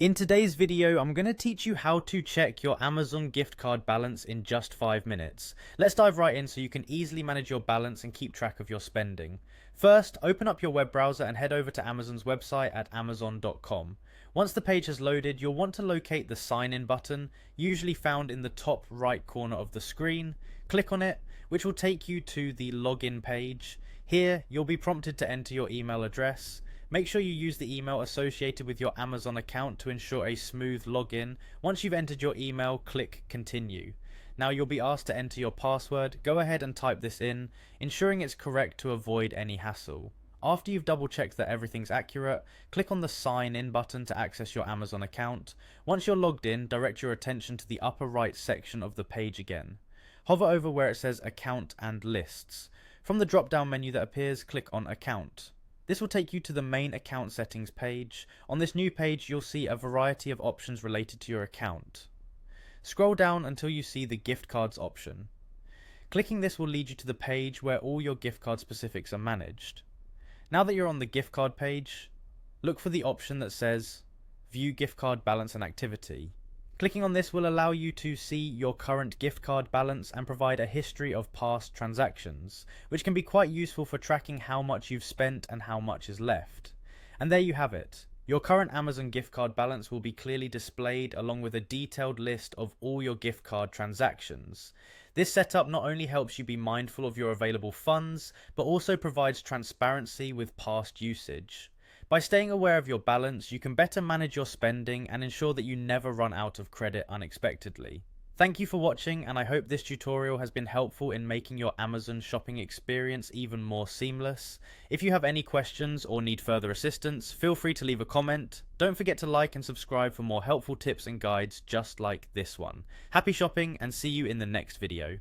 In today's video, I'm going to teach you how to check your Amazon gift card balance in just 5 minutes. Let's dive right in so you can easily manage your balance and keep track of your spending. First, open up your web browser and head over to Amazon's website at amazon.com. Once the page has loaded, you'll want to locate the sign in button, usually found in the top right corner of the screen. Click on it, which will take you to the login page. Here, you'll be prompted to enter your email address. Make sure you use the email associated with your Amazon account to ensure a smooth login. Once you've entered your email, click continue. Now you'll be asked to enter your password. Go ahead and type this in, ensuring it's correct to avoid any hassle. After you've double checked that everything's accurate, click on the sign in button to access your Amazon account. Once you're logged in, direct your attention to the upper right section of the page again. Hover over where it says account and lists. From the drop down menu that appears, click on account. This will take you to the main account settings page. On this new page, you'll see a variety of options related to your account. Scroll down until you see the gift cards option. Clicking this will lead you to the page where all your gift card specifics are managed. Now that you're on the gift card page, look for the option that says View Gift Card Balance and Activity. Clicking on this will allow you to see your current gift card balance and provide a history of past transactions, which can be quite useful for tracking how much you've spent and how much is left. And there you have it. Your current Amazon gift card balance will be clearly displayed along with a detailed list of all your gift card transactions. This setup not only helps you be mindful of your available funds, but also provides transparency with past usage. By staying aware of your balance, you can better manage your spending and ensure that you never run out of credit unexpectedly. Thank you for watching, and I hope this tutorial has been helpful in making your Amazon shopping experience even more seamless. If you have any questions or need further assistance, feel free to leave a comment. Don't forget to like and subscribe for more helpful tips and guides just like this one. Happy shopping and see you in the next video.